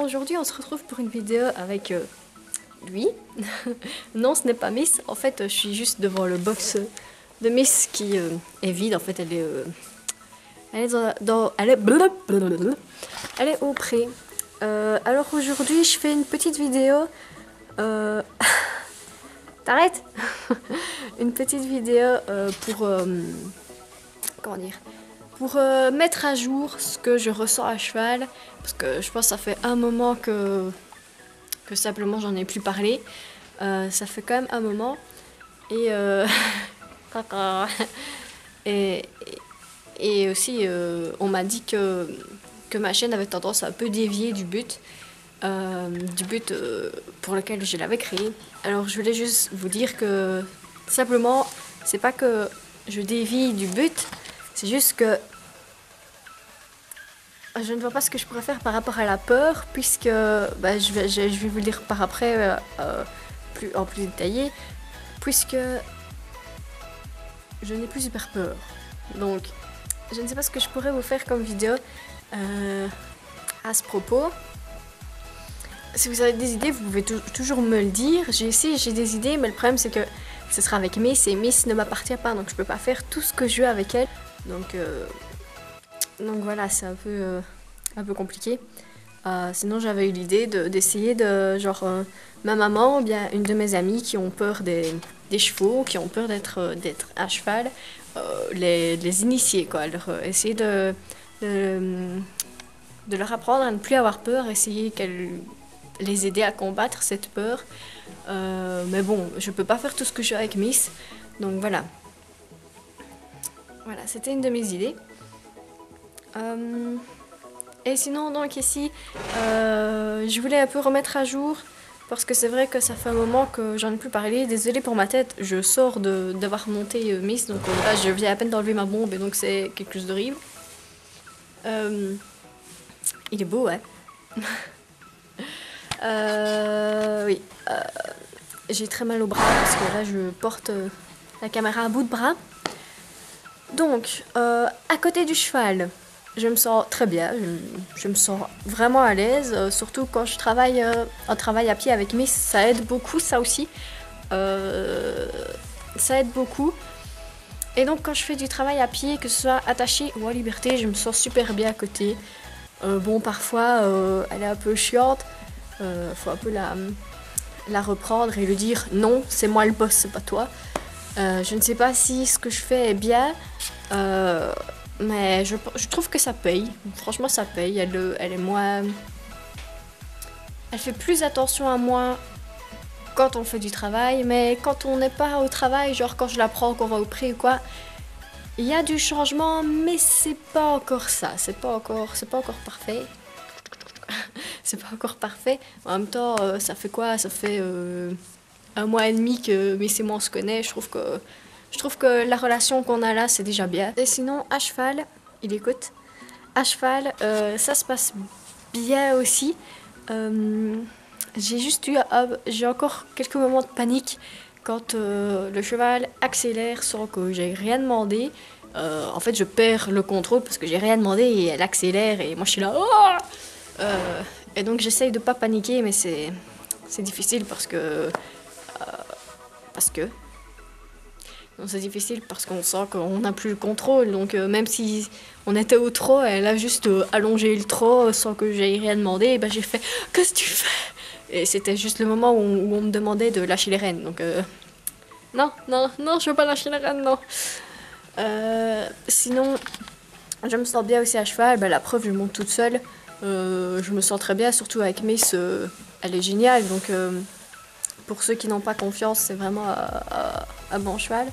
aujourd'hui on se retrouve pour une vidéo avec lui. Non, ce n'est pas Miss. En fait, je suis juste devant le box de Miss qui est vide. En fait, elle est elle est au pré. Alors aujourd'hui, je fais une petite vidéo. T'arrêtes. Une petite vidéo pour comment dire, pour mettre à jour ce que je ressens à cheval, parce que je pense que ça fait un moment que simplement j'en ai plus parlé. Ça fait quand même un moment. Et et aussi on m'a dit que ma chaîne avait tendance à un peu dévier du but pour lequel je l'avais créé. Alors je voulais juste vous dire que simplement c'est pas que je dévie du but, c'est juste que je ne vois pas ce que je pourrais faire par rapport à la peur, puisque je vais vous le dire par après en plus détaillé, puisque je n'ai plus super peur. Donc je ne sais pas ce que je pourrais vous faire comme vidéo à ce propos. Si vous avez des idées, vous pouvez toujours me le dire. J'ai des idées, mais le problème c'est que ce sera avec Miss, et Miss ne m'appartient pas, donc je peux pas faire tout ce que je veux avec elle. Donc voilà, c'est un peu compliqué. Sinon j'avais eu l'idée d'essayer ma maman ou bien une de mes amies qui ont peur des chevaux, qui ont peur d'être à cheval, les initier, quoi, essayer de leur apprendre à ne plus avoir peur, essayer les aider à combattre cette peur. Mais bon, je peux pas faire tout ce que je fais avec Miss, donc voilà. Voilà, c'était une de mes idées. Et sinon, donc ici, je voulais un peu remettre à jour, parce que c'est vrai que ça fait un moment que j'en ai plus parlé. Désolée pour ma tête, je sors d'avoir monté Miss, donc là je viens à peine d'enlever ma bombe, et donc c'est quelque chose d'horrible. Il est beau, ouais. Oui. J'ai très mal au bras, parce que là je porte la caméra à bout de bras. Donc, à côté du cheval, je me sens très bien, je me sens vraiment à l'aise, surtout quand je travaille à pied avec Miss, ça aide beaucoup, ça aussi. Ça aide beaucoup. Et donc quand je fais du travail à pied, que ce soit attaché ou à liberté, je me sens super bien à côté. Bon, parfois, elle est un peu chiante, faut un peu la reprendre et lui dire « Non, c'est moi le boss, c'est pas toi ». Je ne sais pas si ce que je fais est bien, mais je trouve que ça paye. Franchement, ça paye. Elle est moins... Elle fait plus attention à moi quand on fait du travail, mais quand on n'est pas au travail, genre quand je la prends, qu'on va au pré ou quoi, il y a du changement, mais c'est pas encore ça. C'est pas encore parfait. C'est pas encore parfait. En même temps, ça fait quoi? Ça fait... 1 mois et demi que Miss et moi on se connaît. Je trouve que la relation qu'on a là, c'est déjà bien. Et sinon, à cheval, il écoute. À cheval, ça se passe bien aussi. J'ai encore quelques moments de panique quand le cheval accélère sans que j'ai rien demandé. En fait, je perds le contrôle parce que j'ai rien demandé et elle accélère et moi je suis là. Oh, et donc j'essaye de pas paniquer, mais c'est difficile parce que donc c'est difficile parce qu'on sent qu'on n'a plus le contrôle. Donc même si on était au trot, elle a juste allongé le trot sans que j'aie rien demandé. Et ben j'ai fait « Qu'est-ce que tu fais ?» Et c'était juste le moment où on me demandait de lâcher les rênes. Donc non, je veux pas lâcher les rênes, non. Sinon, je me sens bien aussi à cheval. Ben, la preuve, je monte toute seule. Je me sens très bien, surtout avec Miss. Elle est géniale, donc... pour ceux qui n'ont pas confiance, c'est vraiment un bon cheval.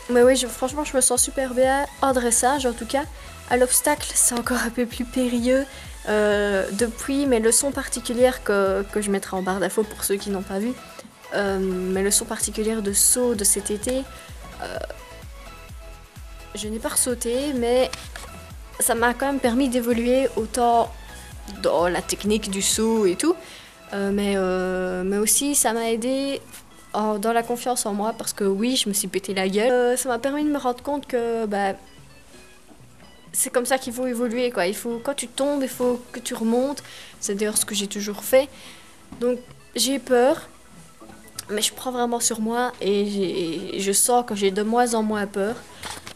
Mais oui, franchement, je me sens super bien en dressage, en tout cas. À l'obstacle, c'est encore un peu plus périlleux. Depuis mes leçons particulières que je mettrai en barre d'infos pour ceux qui n'ont pas vu, mes leçons particulières de saut de cet été, je n'ai pas ressauté, mais ça m'a quand même permis d'évoluer autant dans la technique du saut et tout. Mais aussi ça m'a aidé dans la confiance en moi, parce que oui, je me suis pété la gueule. Ça m'a permis de me rendre compte que c'est comme ça qu'il faut évoluer, quoi. Il faut, quand tu tombes, il faut que tu remontes. C'est d'ailleurs ce que j'ai toujours fait. Donc j'ai peur, mais je prends vraiment sur moi et je sens que j'ai de moins en moins peur.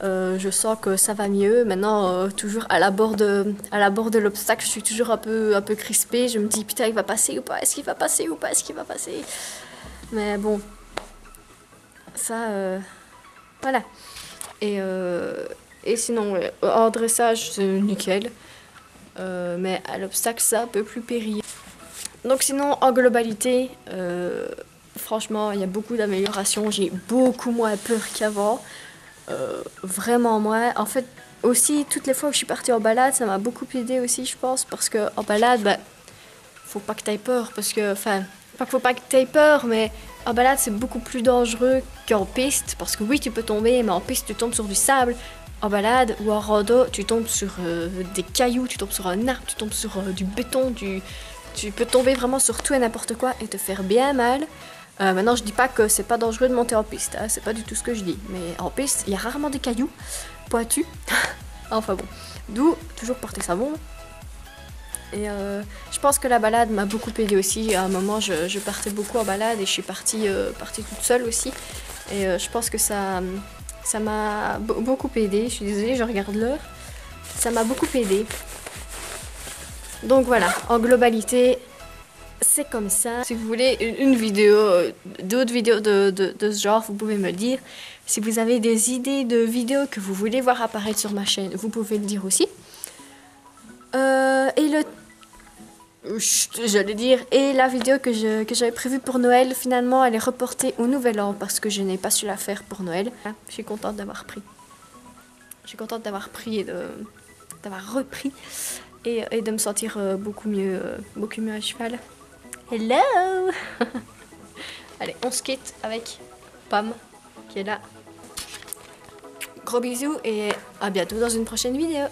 Je sens que ça va mieux. Maintenant, toujours à la bord de l'obstacle, je suis toujours un peu crispée. Je me dis, putain, il va passer ou pas? Est-ce qu'il va passer ou pas? Est-ce qu'il va passer? Mais bon, ça, voilà. Et sinon, en dressage, c'est nickel. Mais à l'obstacle, c'est un peu plus périlleux. Donc sinon, en globalité, franchement, il y a beaucoup d'améliorations. J'ai beaucoup moins peur qu'avant. Vraiment moins. En fait, aussi, toutes les fois que je suis partie en balade, ça m'a beaucoup aidé aussi, je pense. Parce que en balade, bah, faut pas que t'aies peur. Parce que, enfin, pas qu'il faut pas que t'aies peur, mais en balade, c'est beaucoup plus dangereux qu'en piste. Parce que oui, tu peux tomber, mais en piste, tu tombes sur du sable. En balade ou en rando, tu tombes sur des cailloux, tu tombes sur un arbre, tu tombes sur du béton, tu peux tomber vraiment sur tout et n'importe quoi et te faire bien mal. Maintenant, je dis pas que c'est pas dangereux de monter en piste, hein, c'est pas du tout ce que je dis. Mais en piste, il y a rarement des cailloux pointus. Enfin bon, d'où toujours porter savon. Et je pense que la balade m'a beaucoup aidé aussi. À un moment, je partais beaucoup en balade et je suis partie toute seule aussi. Et je pense que ça m'a beaucoup aidé. Je suis désolée, je regarde l'heure. Ça m'a beaucoup aidé. Donc voilà, en globalité, c'est comme ça. Si vous voulez une vidéo, d'autres vidéos de ce genre, vous pouvez me le dire. Si vous avez des idées de vidéos que vous voulez voir apparaître sur ma chaîne, vous pouvez le dire aussi. Et la vidéo que j'avais prévue pour Noël, finalement, elle est reportée au Nouvel An parce que je n'ai pas su la faire pour Noël. Je suis contente d'avoir pris. Je suis contente d'avoir pris et d'avoir repris et de me sentir beaucoup mieux à cheval. Hello. Allez, on se quitte avec Pam qui est là. Gros bisous et à bientôt dans une prochaine vidéo.